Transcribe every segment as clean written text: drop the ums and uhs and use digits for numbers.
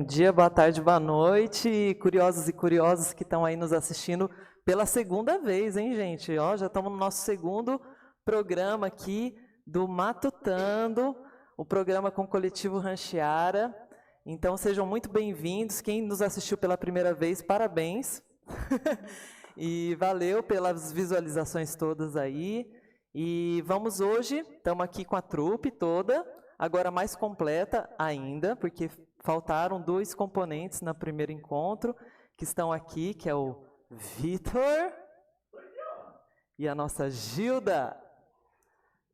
dia, boa tarde, boa noite, curiosos e curiosas que estão aí nos assistindo pela segunda vez, hein, gente? Ó, já estamos no nosso segundo programa aqui do Matutando, o programa com o Coletivo Ranchiara. Então, sejam muito bem-vindos. Quem nos assistiu pela primeira vez, parabéns. E valeu pelas visualizações todas aí. E vamos hoje, estamos aqui com a trupe toda, agora mais completa ainda, porque faltaram 2 componentes no primeiro encontro, que estão aqui, que é o Vitor e a nossa Gilda,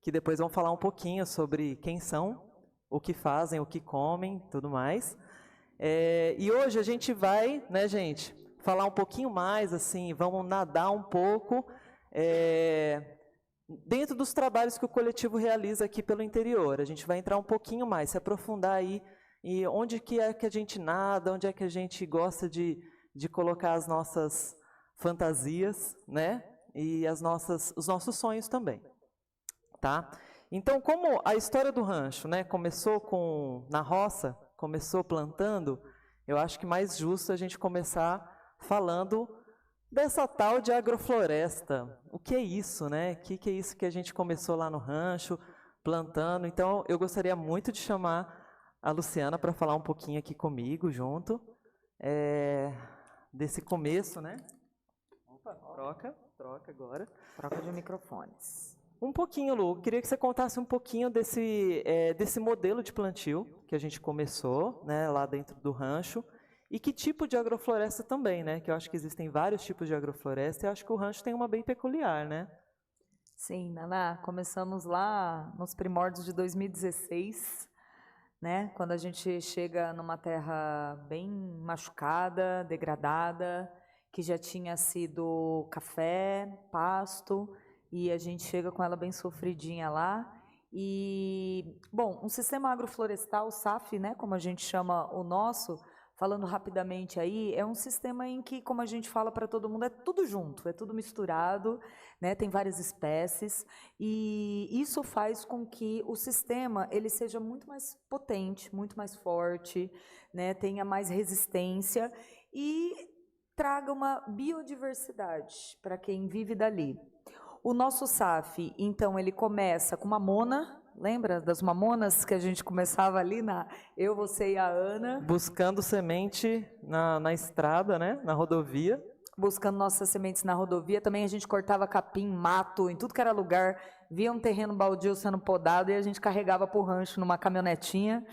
que depois vão falar um pouquinho sobre quem são, o que fazem, o que comem, tudo mais. E hoje a gente vai, né, gente, falar um pouquinho mais, assim, vamos nadar um pouco dentro dos trabalhos que o coletivo realiza aqui pelo interior. A gente vai entrar um pouquinho mais, se aprofundar aí, e onde que é que a gente nada, onde é que a gente gosta de colocar as nossas fantasias, né? E os nossos sonhos também, tá? Então, como a história do rancho, né, começou na roça, começou plantando, eu acho que mais justo a gente começar falando dessa tal de agrofloresta. O que é isso, né? O que é isso que a gente começou lá no rancho, plantando? Então, eu gostaria muito de chamar a Luciana para falar um pouquinho aqui comigo, junto, desse começo, né? Opa, troca agora. Troca de microfones. Um pouquinho, Lu, queria que você contasse um pouquinho desse modelo de plantio que a gente começou, né, lá dentro do rancho, e que tipo de agrofloresta também, né? Que eu acho que existem vários tipos de agrofloresta, e eu acho que o rancho tem uma bem peculiar, né? Sim, Naná, começamos lá nos primórdios de 2016, né? Quando a gente chega numa terra bem machucada, degradada, que já tinha sido café, pasto, e a gente chega com ela bem sofridinha lá. E, bom, um sistema agroflorestal, SAF, né, como a gente chama o nosso, falando rapidamente aí, é um sistema em que, como a gente fala para todo mundo, é tudo junto, é tudo misturado, né, tem várias espécies, e isso faz com que o sistema ele seja muito mais potente, muito mais forte, né, tenha mais resistência e traga uma biodiversidade para quem vive dali. O nosso SAF, então, ele começa com mamona. Lembra das mamonas que a gente começava ali, eu, você e a Ana? Buscando semente na estrada, né? Na rodovia. Buscando nossas sementes na rodovia. Também a gente cortava capim, mato, em tudo que era lugar. Via um terreno baldio sendo podado e a gente carregava para o rancho numa caminhonetinha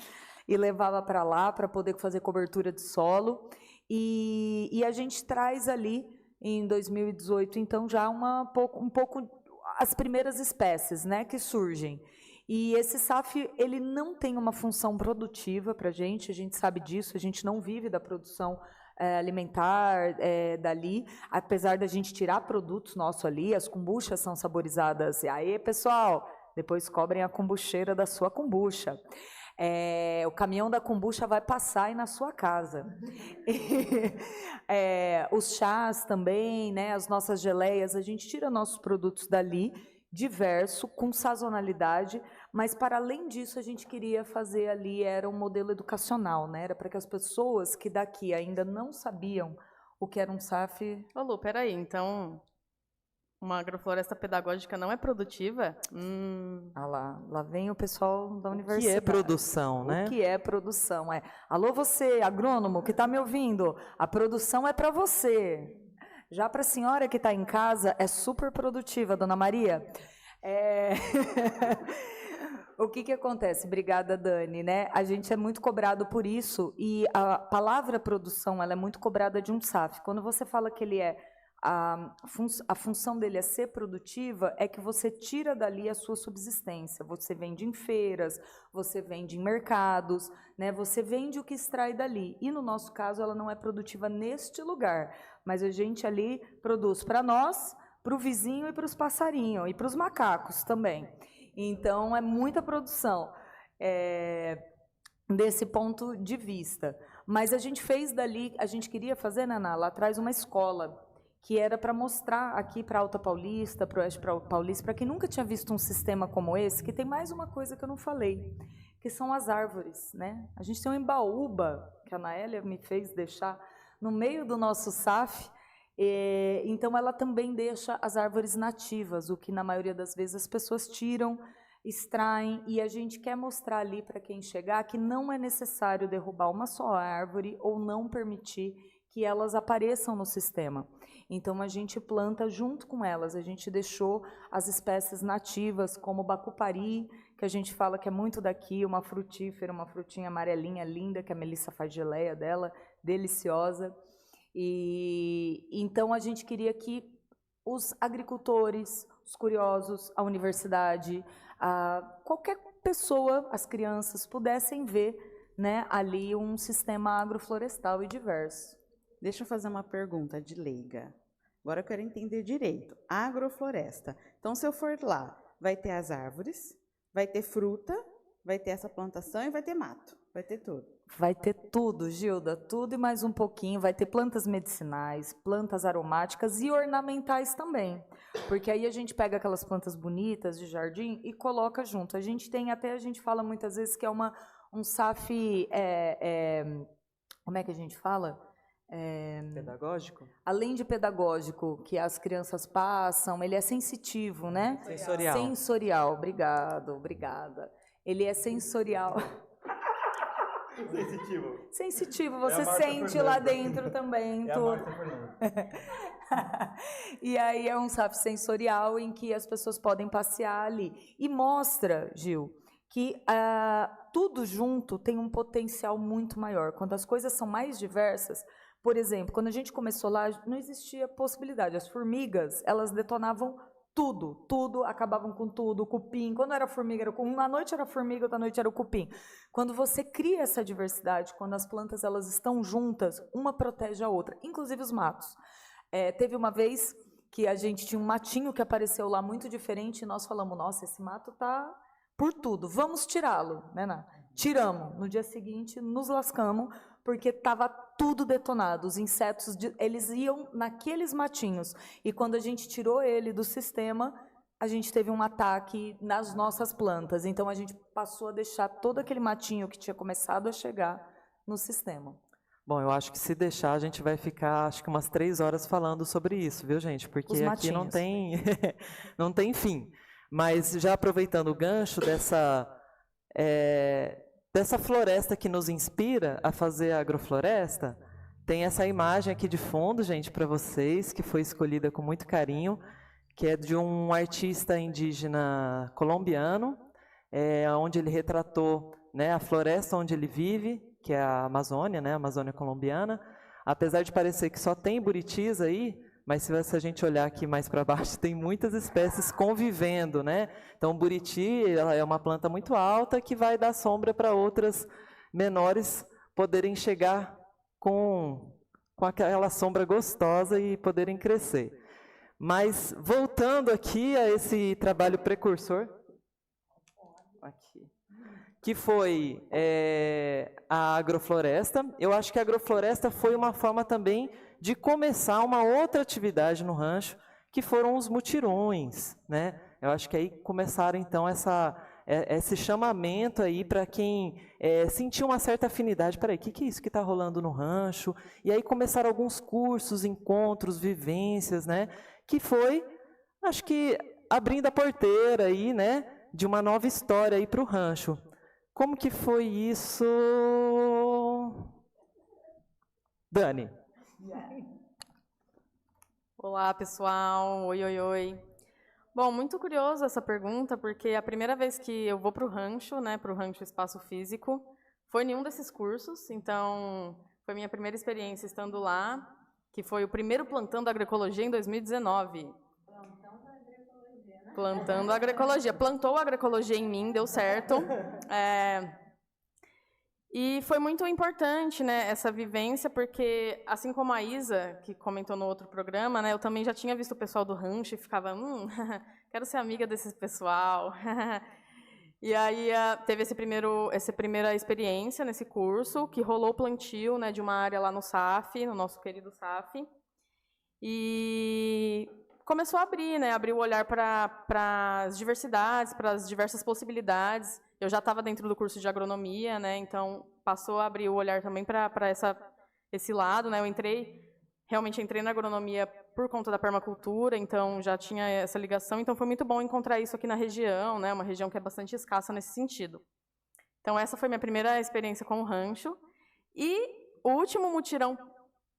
e levava para lá para poder fazer cobertura de solo. E a gente traz ali, em 2018, então, já um pouco as primeiras espécies, né, que surgem. E esse SAF, ele não tem uma função produtiva para a gente sabe disso, a gente não vive da produção alimentar dali, apesar da gente tirar produtos nossos ali, as kombuchas são saborizadas. E aí, pessoal, depois cobrem a kombucheira da sua kombucha. O caminhão da kombucha vai passar aí na sua casa. Os chás também, né, as nossas geleias, a gente tira nossos produtos dali, diverso, com sazonalidade, mas para além disso a gente queria fazer ali, era um modelo educacional, né? Era para que as pessoas que daqui ainda não sabiam o que era um SAF... Ô Lu, peraí, então uma agrofloresta pedagógica não é produtiva? Ah lá vem o pessoal da universidade. O que é produção, né? O que é produção? Alô, você, agrônomo, que está me ouvindo, a produção é para você. Já para a senhora que está em casa, é super produtiva, dona Maria. O que acontece? Obrigada, Dani, né? A gente é muito cobrado por isso, e a palavra produção ela é muito cobrada de um SAF. Quando você fala que ele a função dele é ser produtiva, é que você tira dali a sua subsistência. Você vende em feiras, você vende em mercados, né? Você vende o que extrai dali. E no nosso caso, ela não é produtiva neste lugar, mas a gente ali produz para nós, para o vizinho e para os passarinhos, e para os macacos também. Então, é muita produção desse ponto de vista. Mas a gente fez dali, a gente queria fazer, Naná, lá atrás uma escola, que era para mostrar aqui para a Alta Paulista, para o Oeste Paulista, para quem nunca tinha visto um sistema como esse, que tem mais uma coisa que eu não falei, que são as árvores, né? A gente tem um Embaúba, que a Naélia me fez deixar no meio do nosso SAF. Então, ela também deixa as árvores nativas, o que na maioria das vezes as pessoas tiram, extraem, e a gente quer mostrar ali para quem chegar que não é necessário derrubar uma só árvore ou não permitir que elas apareçam no sistema. Então, a gente planta junto com elas, a gente deixou as espécies nativas, como o bacupari, que a gente fala que é muito daqui, uma frutífera, uma frutinha amarelinha linda, que a Melissa faz geleia dela, deliciosa. E então a gente queria que os agricultores, os curiosos, a universidade, qualquer pessoa, as crianças, pudessem ver, né, ali um sistema agroflorestal e diverso. Deixa eu fazer uma pergunta de leiga. Agora eu quero entender direito. Agrofloresta. Então, se eu for lá, vai ter as árvores, vai ter fruta, vai ter essa plantação e vai ter mato. Vai ter tudo. Vai ter tudo, Gilda, tudo e mais um pouquinho. Vai ter plantas medicinais, plantas aromáticas e ornamentais também. Porque aí a gente pega aquelas plantas bonitas de jardim e coloca junto. A gente fala muitas vezes que é um SAF, como é que a gente fala? Pedagógico? Além de pedagógico, que as crianças passam, ele é sensitivo, né? Sensorial. Sensorial, obrigada. Ele é sensorial. Sensitivo, você sente lá dentro também. Tudo. E aí é um SAF sensorial em que as pessoas podem passear ali. E mostra, Gil, que tudo junto tem um potencial muito maior. Quando as coisas são mais diversas, por exemplo, quando a gente começou lá, não existia possibilidade. As formigas, elas detonavam tudo, acabavam com tudo, o cupim. Quando era formiga, uma noite era formiga, outra noite era o cupim. Quando você cria essa diversidade, quando as plantas elas estão juntas, uma protege a outra, inclusive os matos. Teve uma vez que a gente tinha um matinho que apareceu lá muito diferente e nós falamos, nossa, esse mato tá por tudo, vamos tirá-lo, né, Ná? Tiramos. No dia seguinte, nos lascamos, porque estava tudo detonado. Os insetos, eles iam naqueles matinhos. E quando a gente tirou ele do sistema, a gente teve um ataque nas nossas plantas. Então, a gente passou a deixar todo aquele matinho que tinha começado a chegar no sistema. Bom, eu acho que se deixar, a gente vai ficar, acho que umas 3 horas falando sobre isso, viu, gente? Porque aqui não tem, não tem fim. Mas já aproveitando o gancho dessa floresta que nos inspira a fazer a agrofloresta, tem essa imagem aqui de fundo, gente, para vocês, que foi escolhida com muito carinho, que é de um artista indígena colombiano, onde ele retratou, né, a floresta onde ele vive, que é a Amazônia, né, a Amazônia colombiana. Apesar de parecer que só tem buritis aí, mas se a gente olhar aqui mais para baixo, tem muitas espécies convivendo, né? Então, o buriti ela é uma planta muito alta que vai dar sombra para outras menores poderem chegar com aquela sombra gostosa e poderem crescer. Mas, voltando aqui a esse trabalho precursor, aqui, que foi a agrofloresta, eu acho que a agrofloresta foi uma forma também de começar uma outra atividade no rancho, que foram os mutirões, né? Eu acho que aí começaram, então, esse chamamento aí para quem sentiu uma certa afinidade. Peraí, o que é isso que está rolando no rancho? E aí começaram alguns cursos, encontros, vivências, né? Que foi, acho que, abrindo a porteira aí, né? De uma nova história aí para o rancho. Como que foi isso, Dani? Olá, pessoal. Oi. Bom, muito curioso essa pergunta, porque a primeira vez que eu vou para o rancho, né, para o Rancho Espaço Físico, foi em um desses cursos. Então, foi minha primeira experiência estando lá, que foi o primeiro Plantando Agroecologia em 2019. Plantando agroecologia. Plantou a agroecologia em mim, deu certo. E foi muito importante, né, essa vivência, porque, assim como a Isa, que comentou no outro programa, né, eu também já tinha visto o pessoal do rancho e ficava, quero ser amiga desse pessoal. E aí teve essa primeira experiência nesse curso, que rolou o plantio, né, de uma área lá no SAF, no nosso querido SAF. E começou a abrir, né, abrir o olhar para as diversidades, para as diversas possibilidades eu já estava dentro do curso de agronomia, né? Então passou a abrir o olhar também para esse lado, né? Eu realmente entrei na agronomia por conta da permacultura, então já tinha essa ligação, então foi muito bom encontrar isso aqui na região, né? Uma região que é bastante escassa nesse sentido. Então essa foi minha primeira experiência com o rancho. E o último mutirão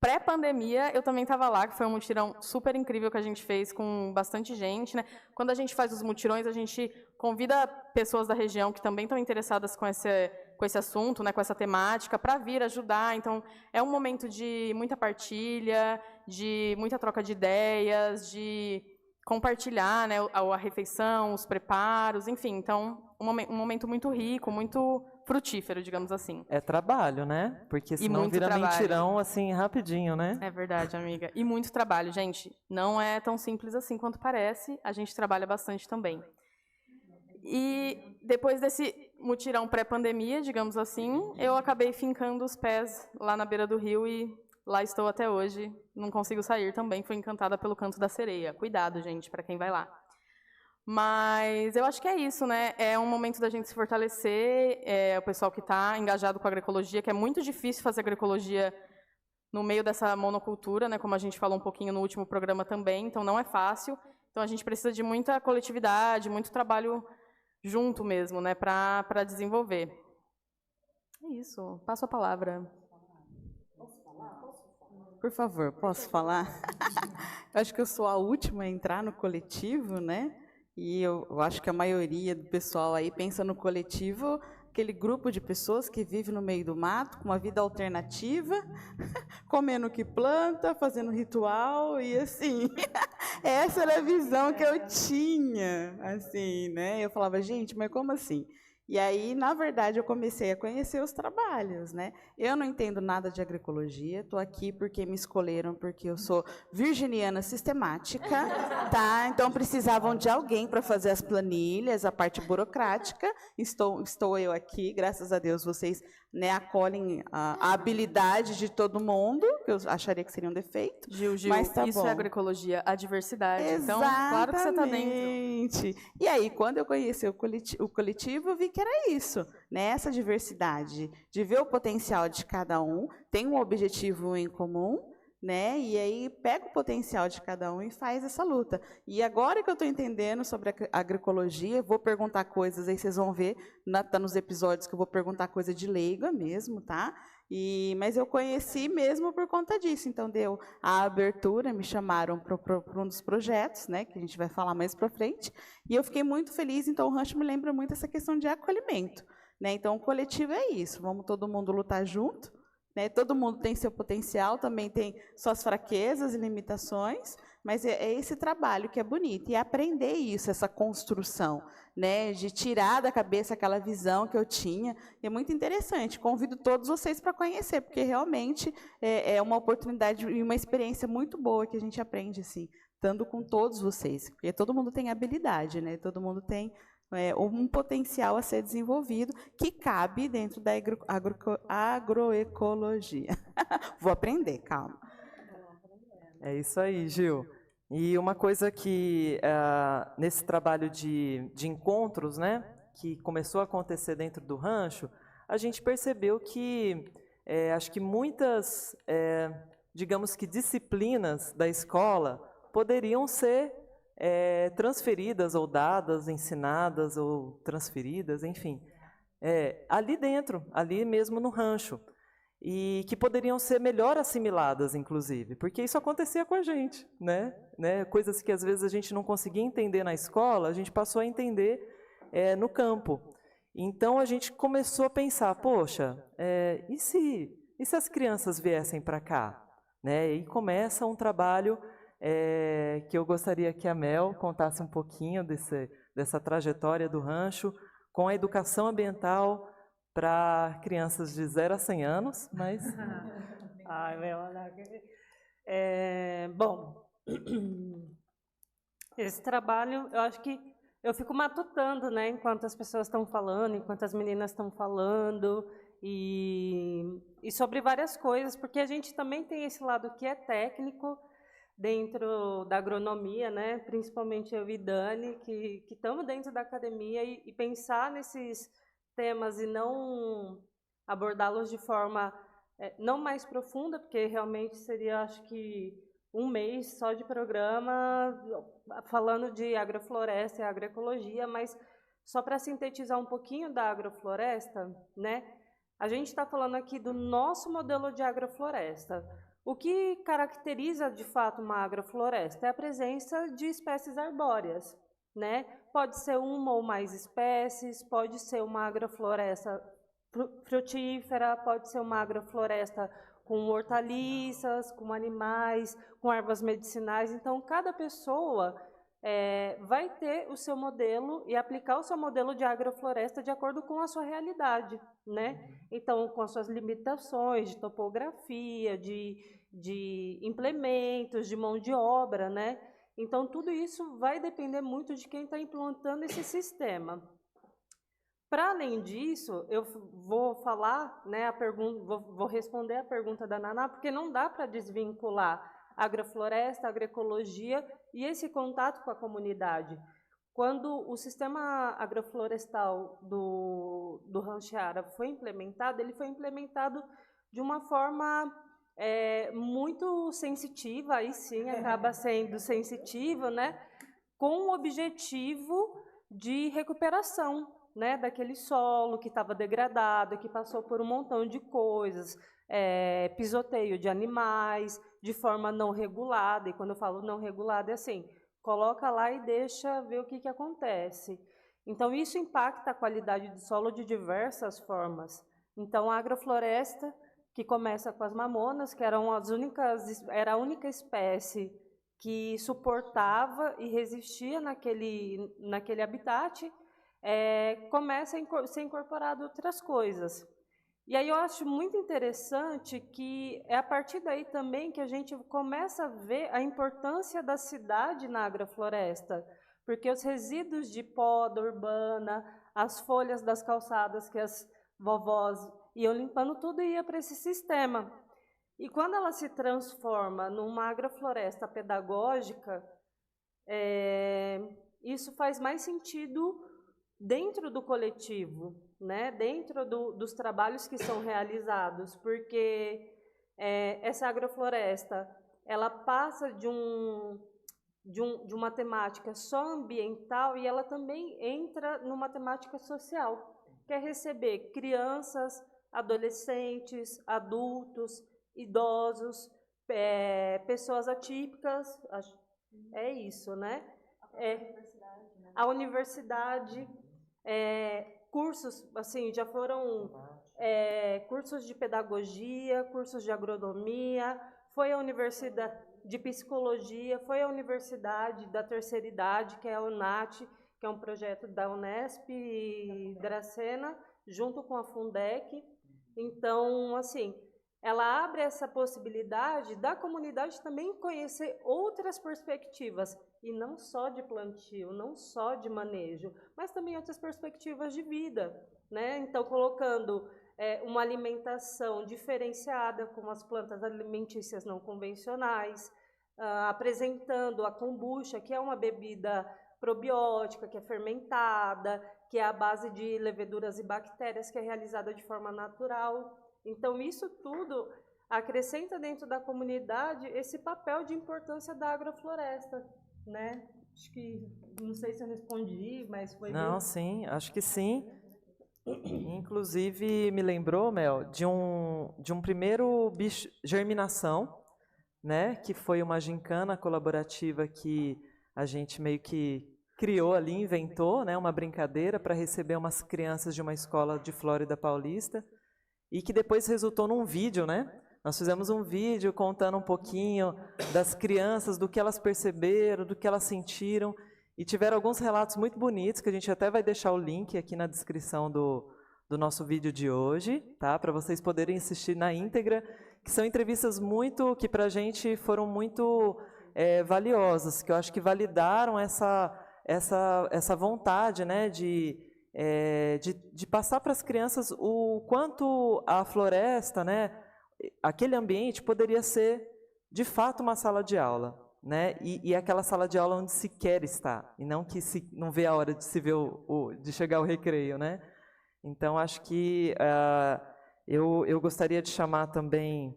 pré-pandemia, eu também estava lá, que foi um mutirão super incrível que a gente fez com bastante gente, né? Quando a gente faz os mutirões, a gente convida pessoas da região que também estão interessadas com esse assunto, né, com essa temática, para vir ajudar. Então, é um momento de muita partilha, de muita troca de ideias, de compartilhar, né, a refeição, os preparos, enfim. Então, um momento muito rico, muito frutífero, digamos assim. É trabalho, né? Porque senão muito vira trabalho. mentirão assim rapidinho, né? É verdade, amiga. E muito trabalho, gente. Não é tão simples assim quanto parece. A gente trabalha bastante também. E depois desse mutirão pré-pandemia, digamos assim, eu acabei fincando os pés lá na beira do rio e lá estou até hoje. Não consigo sair também. Fui encantada pelo canto da sereia. Cuidado, gente, para quem vai lá. Mas eu acho que é isso, né? É um momento da gente se fortalecer, o pessoal que está engajado com a agroecologia, que é muito difícil fazer agroecologia no meio dessa monocultura, né? Como a gente falou um pouquinho no último programa também, então não é fácil. Então a gente precisa de muita coletividade, muito trabalho junto mesmo, né? Para desenvolver. É isso. Passo a palavra. Por favor, posso falar? Eu acho que eu sou a última a entrar no coletivo, né? E eu acho que a maioria do pessoal aí pensa no coletivo, aquele grupo de pessoas que vive no meio do mato, com uma vida alternativa, comendo o que planta, fazendo ritual, e assim, essa era a visão que eu tinha, assim, né? Eu falava, gente, mas como assim? E aí, na verdade, eu comecei a conhecer os trabalhos, né? Eu não entendo nada de agroecologia, estou aqui porque me escolheram, porque eu sou virginiana sistemática, tá? Então, precisavam de alguém para fazer as planilhas, a parte burocrática. Estou eu aqui, graças a Deus, vocês, né, acolhem a habilidade de todo mundo, que eu acharia que seria um defeito. Gil, mas tá isso bom. é agroecologia, a diversidade. Exatamente. Então, claro que você está dentro. E aí, quando eu conheci o coletivo, eu vi que era isso, né? Essa diversidade, de ver o potencial de cada um, tem um objetivo em comum, né? E aí pega o potencial de cada um e faz essa luta. E agora que eu estou entendendo sobre a agroecologia, vou perguntar coisas, aí vocês vão ver, tá nos episódios que eu vou perguntar coisa de leiga mesmo, tá? Mas eu conheci mesmo por conta disso. Então, deu a abertura, me chamaram para um dos projetos, né, que a gente vai falar mais para frente, e eu fiquei muito feliz. Então, o rancho me lembra muito essa questão de acolhimento, né? Então, o coletivo é isso, vamos todo mundo lutar junto, né? Todo mundo tem seu potencial, também tem suas fraquezas e limitações, mas é esse trabalho que é bonito, e aprender isso, essa construção, né, de tirar da cabeça aquela visão que eu tinha. É muito interessante, convido todos vocês para conhecer, porque realmente é uma oportunidade e uma experiência muito boa que a gente aprende, assim, estando com todos vocês, porque todo mundo tem habilidade, né, todo mundo tem um potencial a ser desenvolvido que cabe dentro da agroecologia. Vou aprender, calma. É isso aí, Gil. E uma coisa que, nesse trabalho de encontros, né, que começou a acontecer dentro do rancho, a gente percebeu que, acho que muitas, digamos que disciplinas da escola poderiam ser transferidas ou dadas, ensinadas ou transferidas, enfim, ali dentro, ali mesmo no rancho. E que poderiam ser melhor assimiladas, inclusive, porque isso acontecia com a gente, né? Coisas que às vezes a gente não conseguia entender na escola, a gente passou a entender no campo. Então a gente começou a pensar, poxa, e se as crianças viessem para cá? Né? E começa um trabalho que eu gostaria que a Mel contasse um pouquinho dessa trajetória do rancho com a educação ambiental para crianças de 0 a 100 anos, mas... Ai, bom, esse trabalho, eu acho que eu fico matutando, né, enquanto as pessoas estão falando, enquanto as meninas estão falando, e sobre várias coisas, porque a gente também tem esse lado que é técnico dentro da agronomia, né, principalmente eu e Dani, que estamos dentro da academia, e pensar temas e não abordá-los de forma não mais profunda, porque realmente seria, acho que, um mês só de programa falando de agrofloresta e agroecologia, mas só para sintetizar um pouquinho da agrofloresta, né? A gente está falando aqui do nosso modelo de agrofloresta. O que caracteriza, de fato, uma agrofloresta é a presença de espécies arbóreas, né? Pode ser uma ou mais espécies, pode ser uma agrofloresta frutífera, pode ser uma agrofloresta com hortaliças, com animais, com ervas medicinais. Então, cada pessoa vai ter o seu modelo e aplicar o seu modelo de agrofloresta de acordo com a sua realidade, né? Então, com as suas limitações de topografia, de implementos, de mão de obra, né? Então, tudo isso vai depender muito de quem está implantando esse sistema. Para além disso, eu vou falar, né, vou responder a pergunta da Naná, porque não dá para desvincular agrofloresta, agroecologia e esse contato com a comunidade. Quando o sistema agroflorestal do Rancheara foi implementado, ele foi implementado de uma forma muito sensitiva, aí sim acaba sendo sensitiva, né, com o objetivo de recuperação, né, daquele solo que estava degradado, que passou por um montão de coisas, pisoteio de animais, de forma não regulada, e quando eu falo não regulada é assim, coloca lá e deixa ver o que acontece. Então, isso impacta a qualidade do solo de diversas formas. Então, a agrofloresta, que começa com as mamonas, que era a única espécie que suportava e resistia naquele habitat, começa a ser incorporado outras coisas. E aí eu acho muito interessante que é a partir daí também que a gente começa a ver a importância da cidade na agrofloresta, porque os resíduos de poda urbana, as folhas das calçadas que as vovós iam limpando, tudo ia para esse sistema. E quando ela se transforma numa agrofloresta pedagógica, isso faz mais sentido dentro do coletivo, né? Dentro dos trabalhos que são realizados, porque essa agrofloresta ela passa de uma temática só ambiental e ela também entra numa temática social, que é receber crianças, adolescentes, adultos, idosos, pessoas atípicas, é isso, né? A universidade, cursos, assim, já foram cursos de pedagogia, cursos de agronomia, foi a universidade de psicologia, foi a universidade da terceira idade, que é a UNAT, que é um projeto da Unesp e Dracena, junto com a Fundec. Então, assim, ela abre essa possibilidade da comunidade também conhecer outras perspectivas, e não só de plantio, não só de manejo, mas também outras perspectivas de vida, né? Então, colocando uma alimentação diferenciada, como as plantas alimentícias não convencionais, apresentando a kombucha, que é uma bebida probiótica, que é fermentada, que é a base de leveduras e bactérias, que é realizada de forma natural. Então, isso tudo acrescenta dentro da comunidade esse papel de importância da agrofloresta, né? Acho que, não sei se eu respondi, mas foi... Não, sim, acho que sim. Inclusive, me lembrou, Mel, de um primeiro bicho, germinação, né? Que foi uma gincana colaborativa que a gente meio que criou ali, inventou, né? Uma brincadeira para receber umas crianças de uma escola de Flórida Paulista, e que depois resultou num vídeo, né? Nós fizemos um vídeo contando um pouquinho das crianças, do que elas perceberam, do que elas sentiram, e tiveram alguns relatos muito bonitos, que a gente até vai deixar o link aqui na descrição do nosso vídeo de hoje, tá? Para vocês poderem assistir na íntegra, que são entrevistas que para a gente foram muito valiosas, que eu acho que validaram essa vontade, né, de passar para as crianças o quanto a floresta, né, aquele ambiente poderia ser, de fato, uma sala de aula, né, e aquela sala de aula onde se quer estar, e não que não vê a hora de se ver de chegar o recreio, né. Então, acho que eu gostaria de chamar também...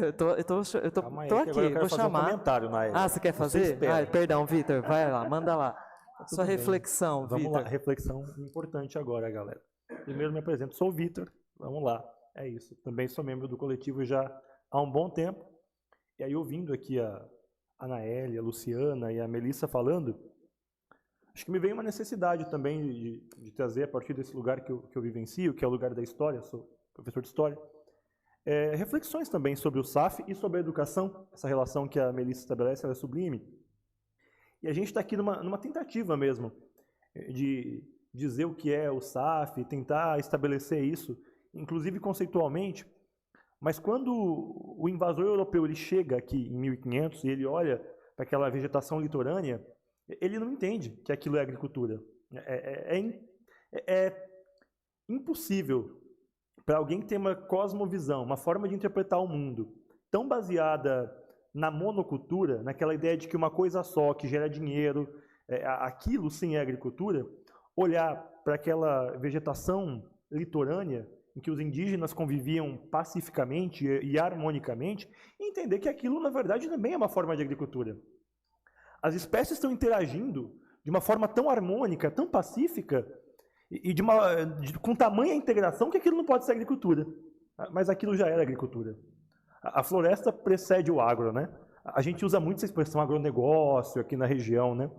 eu tô Calma aí, tô que aqui, agora eu quero vou fazer chamar... um comentário, Naélia. Ah, você quer Você fazer? espera. Perdão, Vitor, vai lá, manda lá. Tudo Sua bem. reflexão, Vamos lá, Vitor. reflexão importante agora, galera. Primeiro me apresento, sou o Vitor, vamos lá, é isso. Também sou membro do coletivo já há um bom tempo. E aí, ouvindo aqui a Anaélia, a Luciana e a Melissa falando, acho que me veio uma necessidade também de trazer, a partir desse lugar que eu vivencio, que é o lugar da história, sou professor de história, reflexões também sobre o SAF e sobre a educação. Essa relação que a Melissa estabelece, ela é sublime. E a gente está aqui numa tentativa mesmo de dizer o que é o SAF, tentar estabelecer isso, inclusive conceitualmente. Mas quando o invasor europeu ele chega aqui em 1500 e ele olha para aquela vegetação litorânea, ele não entende que aquilo é agricultura. É impossível para alguém que tem uma cosmovisão, uma forma de interpretar o mundo tão baseada na monocultura, naquela ideia de que uma coisa só que gera dinheiro, aquilo sim é agricultura, olhar para aquela vegetação litorânea em que os indígenas conviviam pacificamente e harmonicamente e entender que aquilo, na verdade, também é uma forma de agricultura. As espécies estão interagindo de uma forma tão harmônica, tão pacífica e com tamanha integração que aquilo não pode ser agricultura. Mas aquilo já era agricultura. A floresta precede o agro, né? A gente usa muito essa expressão agronegócio aqui na região, né?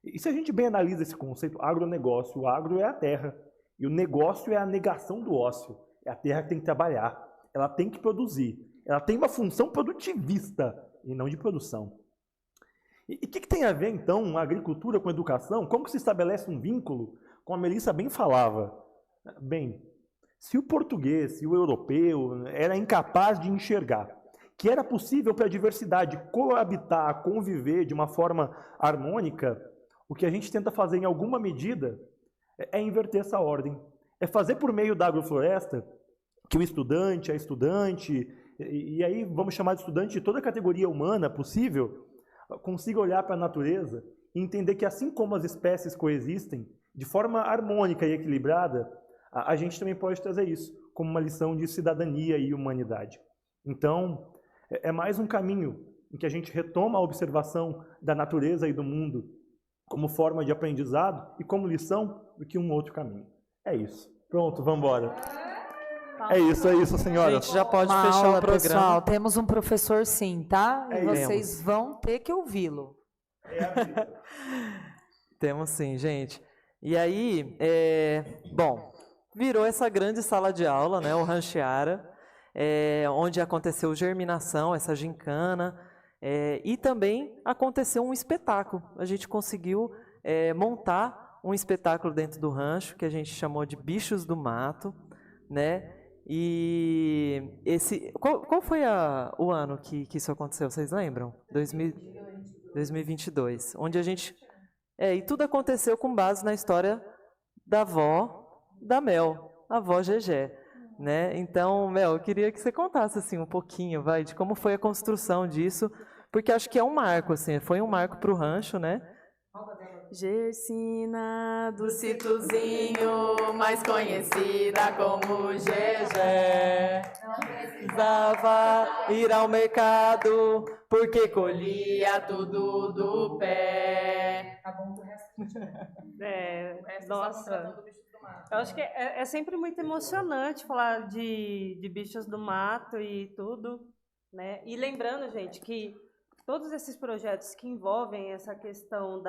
E se a gente bem analisa esse conceito, agronegócio, o agro é a terra. E o negócio é a negação do ócio. É a terra que tem que trabalhar. Ela tem que produzir. Ela tem uma função produtivista e não de produção. E o que tem a ver, então, a agricultura com a educação? Como que se estabelece um vínculo? Como a Melissa bem falava. Bem, se o português, se o europeu era incapaz de enxergar que era possível para a diversidade coabitar, conviver de uma forma harmônica, o que a gente tenta fazer em alguma medida é inverter essa ordem. É fazer por meio da agrofloresta que o estudante, a estudante, e aí vamos chamar de estudante de toda a categoria humana possível, consiga olhar para a natureza e entender que assim como as espécies coexistem, de forma harmônica e equilibrada, a gente também pode trazer isso como uma lição de cidadania e humanidade. Então, é mais um caminho em que a gente retoma a observação da natureza e do mundo como forma de aprendizado e como lição do que um outro caminho. É isso. Pronto, vamos embora. É isso, senhora. Gente, já pode Uma fechar aula, o programa. pessoal. Temos um professor sim, tá? E Temos. vocês vão ter que ouvi-lo. Temos sim, gente. E aí, bom, virou essa grande sala de aula, né, o Rancheara, onde aconteceu germinação, essa gincana, e também aconteceu um espetáculo. A gente conseguiu montar um espetáculo dentro do rancho, que a gente chamou de Bichos do Mato, né? E qual foi o ano que isso aconteceu? Vocês lembram? 2022, onde a gente... e tudo aconteceu com base na história da avó da Mel, a avó Gegé, né? Então, Mel, eu queria que você contasse assim um pouquinho, de como foi a construção disso, porque acho que é um marco, assim, foi um marco para o rancho, né? Gersina do Citozinho, mais conhecida como Gegé, não precisava ir ao mercado, porque colhia tudo do pé. Nossa, eu acho que é sempre muito emocionante falar de bichos do mato e tudo, né? E lembrando, gente, que todos esses projetos que envolvem essa questão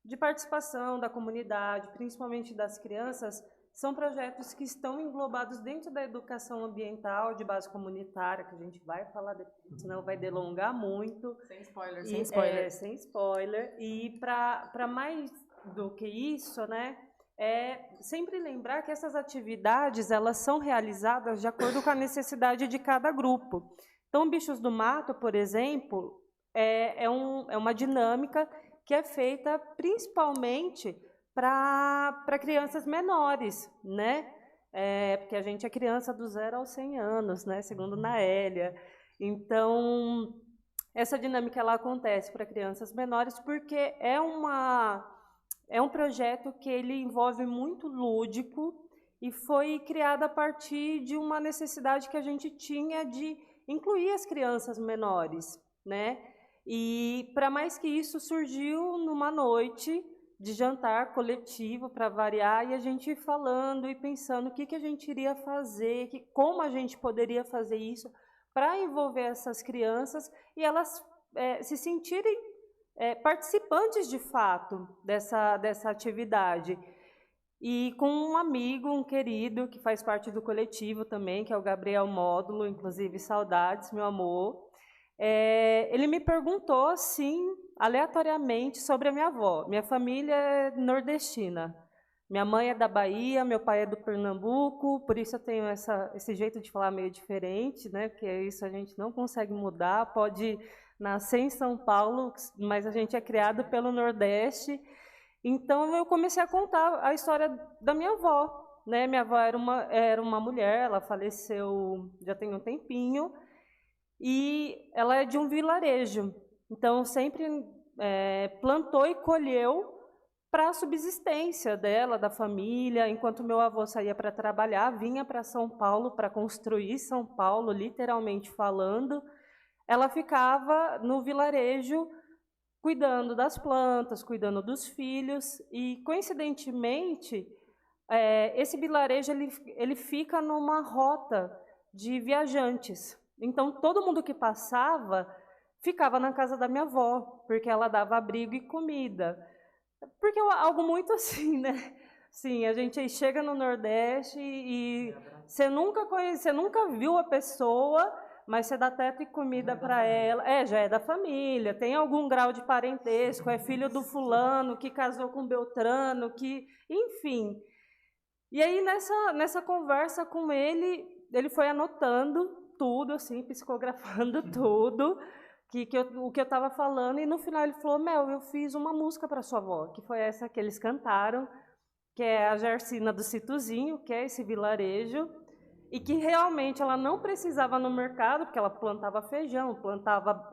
de participação da comunidade, principalmente das crianças, são projetos que estão englobados dentro da educação ambiental de base comunitária, que a gente vai falar depois, senão vai delongar muito. Sem spoiler, sem spoiler. Sem spoiler. E para mais do que isso, né, sempre lembrar que essas atividades elas são realizadas de acordo com a necessidade de cada grupo. Então, Bichos do Mato, por exemplo, é uma dinâmica que é feita principalmente para crianças menores, né? Porque a gente é criança do 0 aos 100 anos, né? Segundo Naélia. Então, essa dinâmica ela acontece para crianças menores porque é um projeto que ele envolve muito lúdico e foi criada a partir de uma necessidade que a gente tinha de incluir as crianças menores, né? E, para mais que isso, surgiu numa noite de jantar coletivo, para variar, e a gente falando e pensando o que a gente iria fazer, como a gente poderia fazer isso para envolver essas crianças e elas se sentirem participantes, de fato, dessa atividade. E com um amigo, um querido, que faz parte do coletivo também, que é o Gabriel Módulo, inclusive saudades, meu amor, ele me perguntou, assim, aleatoriamente, sobre a minha avó. Minha família é nordestina. Minha mãe é da Bahia, meu pai é do Pernambuco, por isso eu tenho esse jeito de falar meio diferente, né? Porque isso a gente não consegue mudar, pode nascer em São Paulo, mas a gente é criado pelo Nordeste. Então, eu comecei a contar a história da minha avó, né? Minha avó era uma mulher, ela faleceu já tem um tempinho, e ela é de um vilarejo. Então, sempre plantou e colheu para a subsistência dela, da família. Enquanto meu avô saía para trabalhar, vinha para São Paulo para construir São Paulo, literalmente falando, ela ficava no vilarejo cuidando das plantas, cuidando dos filhos, e, coincidentemente, esse vilarejo ele fica numa rota de viajantes. Então, todo mundo que passava ficava na casa da minha avó, porque ela dava abrigo e comida. Porque é algo muito assim, né? Sim, a gente chega no Nordeste e você nunca viu a pessoa, mas você dá teto e comida para ela. Já é da família, tem algum grau de parentesco, é filho do fulano que casou com Beltrano, enfim. E aí, nessa conversa com ele foi anotando tudo, assim, psicografando tudo, o que eu estava falando, e no final ele falou: Mel, eu fiz uma música para sua avó, que foi essa que eles cantaram, que é a Gersina do Situzinho, que é esse vilarejo, e que realmente ela não precisava no mercado, porque ela plantava feijão, plantava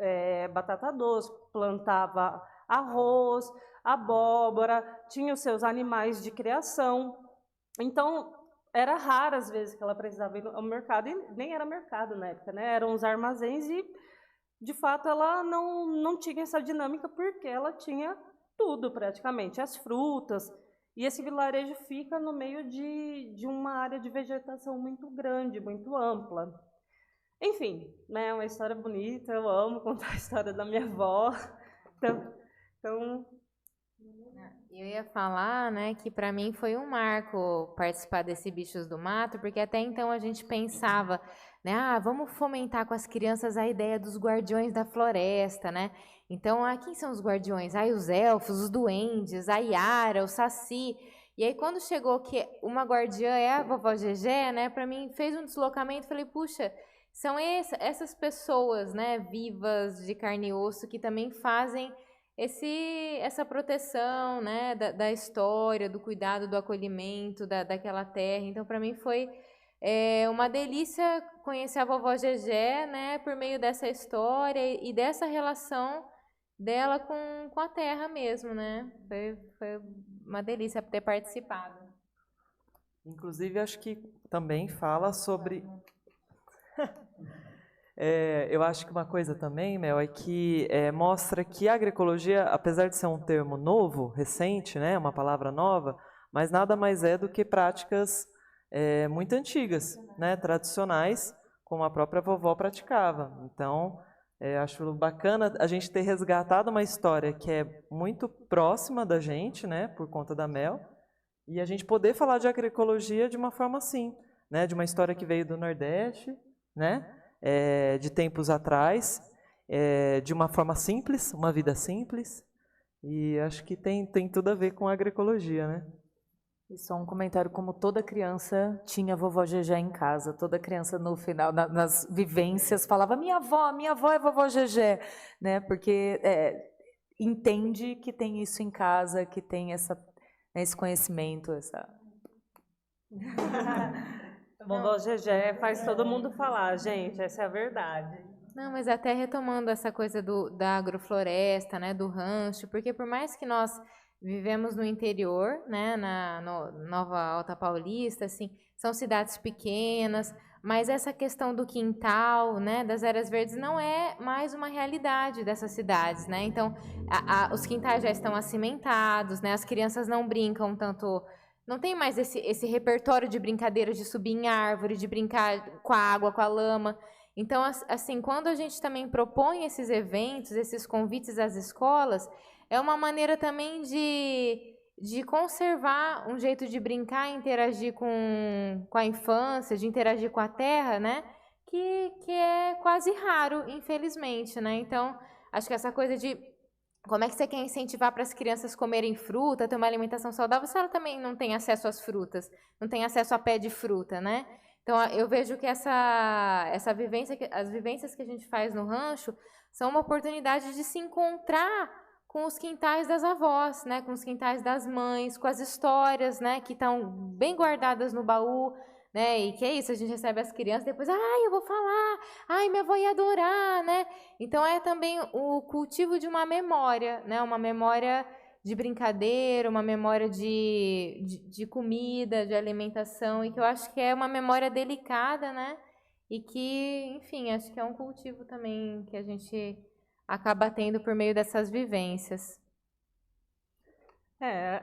batata doce, plantava arroz, abóbora, tinha os seus animais de criação. Então, era raro às vezes que ela precisava ir ao mercado, e nem era mercado na época, né? Eram os armazéns, e de fato ela não tinha essa dinâmica, porque ela tinha tudo praticamente, as frutas. E esse vilarejo fica no meio de uma área de vegetação muito grande, muito ampla. Enfim, né, uma história bonita, eu amo contar a história da minha avó. Então... Eu ia falar, né, que para mim foi um marco participar desse Bichos do Mato, porque até então a gente pensava, né, vamos fomentar com as crianças a ideia dos guardiões da floresta, né? Então, quem são os guardiões? Os elfos, os duendes, a Yara, o Saci. E aí, quando chegou que uma guardiã é a vovó Gegé, né, para mim fez um deslocamento, falei, puxa, são essas pessoas, né, vivas, de carne e osso, que também fazem essa proteção, né, da história, do cuidado, do acolhimento daquela terra. Então, para mim foi uma delícia conhecer a vovó Gegé, né, por meio dessa história e dessa relação dela com a terra mesmo, né? Foi uma delícia ter participado. Inclusive, acho que também fala sobre... eu acho que uma coisa também, Mel, é que mostra que a agroecologia, apesar de ser um termo novo, recente, né, uma palavra nova, mas nada mais é do que práticas muito antigas, né, tradicionais, como a própria vovó praticava. Então, acho bacana a gente ter resgatado uma história que é muito próxima da gente, né, por conta da Mel, e a gente poder falar de agroecologia de uma forma assim, né, de uma história que veio do Nordeste, né, de tempos atrás, de uma forma simples, uma vida simples, e acho que tem tudo a ver com a agroecologia, né? E só um comentário, como toda criança tinha vovó Gegé em casa, toda criança no final, nas vivências, falava, minha avó é vovó Gegé, né? Porque entende que tem isso em casa, que tem esse conhecimento, Vovó Gegé faz todo mundo falar, gente, essa é a verdade. Não, mas até retomando essa coisa da agrofloresta, né, do rancho, porque por mais que nós vivemos no interior, né, Nova Alta Paulista, assim, são cidades pequenas, mas essa questão do quintal, né, das áreas verdes não é mais uma realidade dessas cidades, né? Então, os quintais já estão acimentados, né? As crianças não brincam tanto, não tem mais esse repertório de brincadeiras de subir em árvore, de brincar com a água, com a lama. Então, assim, quando a gente também propõe esses eventos, esses convites às escolas, é uma maneira também de conservar um jeito de brincar, interagir com a infância, de interagir com a terra, né? Que é quase raro, infelizmente, né? Então, acho que essa coisa de como é que você quer incentivar para as crianças comerem fruta, ter uma alimentação saudável, se ela também não tem acesso às frutas, não tem acesso a pé de fruta, né? Então, eu vejo que essa vivência, as vivências que a gente faz no rancho são uma oportunidade de se encontrar com os quintais das avós, né, com os quintais das mães, com as histórias, né, que estão bem guardadas no baú, né, e que é isso, a gente recebe as crianças, depois, eu vou falar, minha avó ia adorar, né, então é também o cultivo de uma memória, né, uma memória de brincadeira, uma memória de comida, de alimentação, e que eu acho que é uma memória delicada, né, e que, enfim, acho que é um cultivo também que a gente acaba tendo por meio dessas vivências.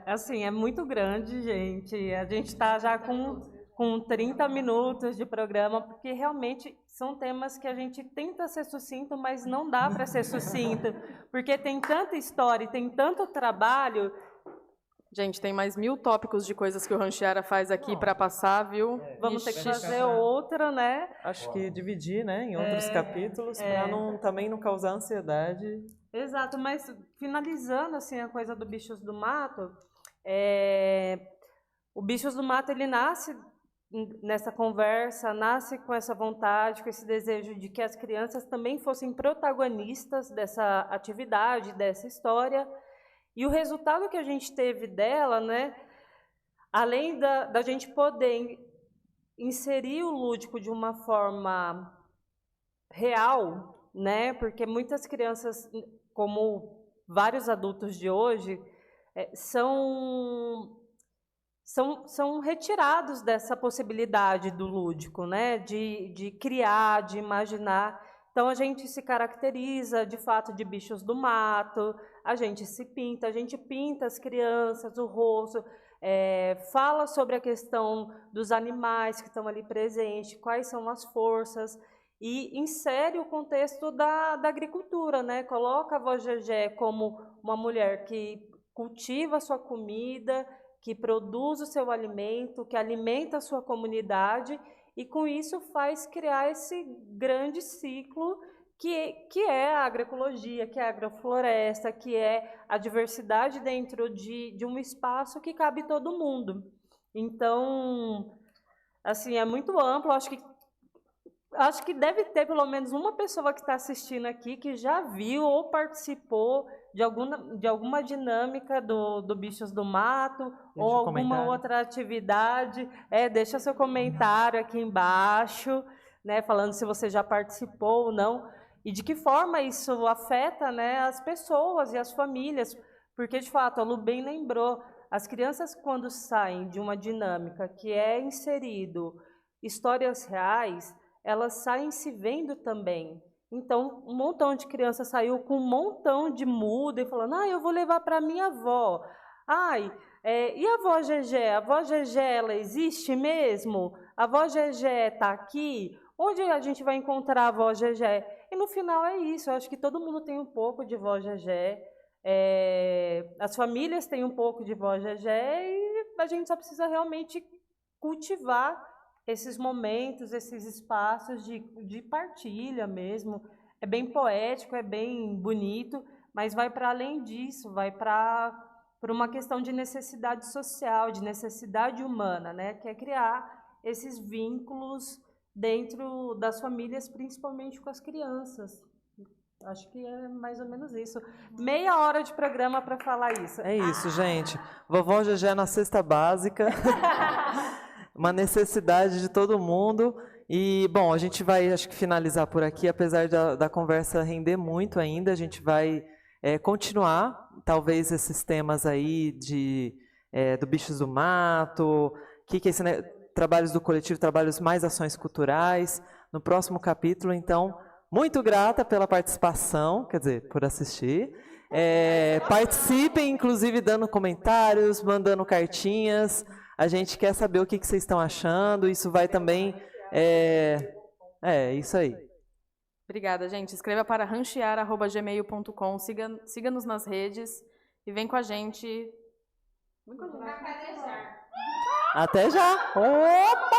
Assim, é muito grande, gente. A gente está já com 30 minutos de programa, porque realmente são temas que a gente tenta ser sucinto, mas não dá para ser sucinto, porque tem tanta história e tem tanto trabalho. Gente, tem mais 1000 tópicos de coisas que o Ranchiara faz aqui para passar, viu? Vamos ter que fazer outra, né? Acho que dividir, né, em outros capítulos, para também não causar ansiedade. Exato, mas finalizando assim a coisa do Bichos do Mato, o Bichos do Mato ele nasce nessa conversa, nasce com essa vontade, com esse desejo de que as crianças também fossem protagonistas dessa atividade, dessa história. E o resultado que a gente teve dela, né, além da gente poder inserir o lúdico de uma forma real, né, porque muitas crianças, como vários adultos de hoje, são retirados dessa possibilidade do lúdico, né, de criar, de imaginar. Então, a gente se caracteriza, de fato, de bichos do mato, a gente pinta as crianças, o rosto, fala sobre a questão dos animais que estão ali presentes, quais são as forças, e insere o contexto da agricultura, né? Coloca a avó Gegé como uma mulher que cultiva a sua comida, que produz o seu alimento, que alimenta a sua comunidade, e com isso faz criar esse grande ciclo que é a agroecologia, que é a agrofloresta, que é a diversidade dentro de um espaço que cabe todo mundo. Então, assim, é muito amplo. Acho que deve ter pelo menos uma pessoa que está assistindo aqui que já viu ou participou de alguma dinâmica do Bichos do Mato, ou alguma outra atividade. Deixa seu comentário aqui embaixo, né, falando se você já participou ou não, e de que forma isso afeta, né, as pessoas e as famílias, porque, de fato, a Lu bem lembrou, as crianças, quando saem de uma dinâmica que é inserido histórias reais, elas saem se vendo também. Então, um montão de crianças saiu com um montão de muda e falando, eu vou levar para minha avó. E a avó Gegé? A avó Gegé, ela existe mesmo? A avó Gegé está aqui? Onde a gente vai encontrar a avó Gegé? E no final é isso, eu acho que todo mundo tem um pouco de vó Gegé, as famílias têm um pouco de vó Gegé, e a gente só precisa realmente cultivar esses momentos, esses espaços de partilha mesmo. É bem poético, é bem bonito, mas vai para além disso, vai para uma questão de necessidade social, de necessidade humana, né? Que é criar esses vínculos dentro das famílias, principalmente com as crianças. Acho que é mais ou menos isso. Meia hora de programa para falar isso. É isso, gente. Vovó Gegé na cesta básica. Uma necessidade de todo mundo. E, bom, a gente vai, acho que, finalizar por aqui, apesar da conversa render muito ainda. A gente vai continuar, talvez, esses temas aí do Bichos do Mato, que é esse, né, trabalhos do coletivo, trabalhos mais ações culturais, no próximo capítulo. Então, muito grata pela participação, quer dizer, por assistir. Participem, inclusive, dando comentários, mandando cartinhas. A gente quer saber o que vocês estão achando. Isso vai também... isso aí. Obrigada, gente. Escreva para ranchear@gmail.com. Siga-nos nas redes e vem com a gente. Até já! Opa!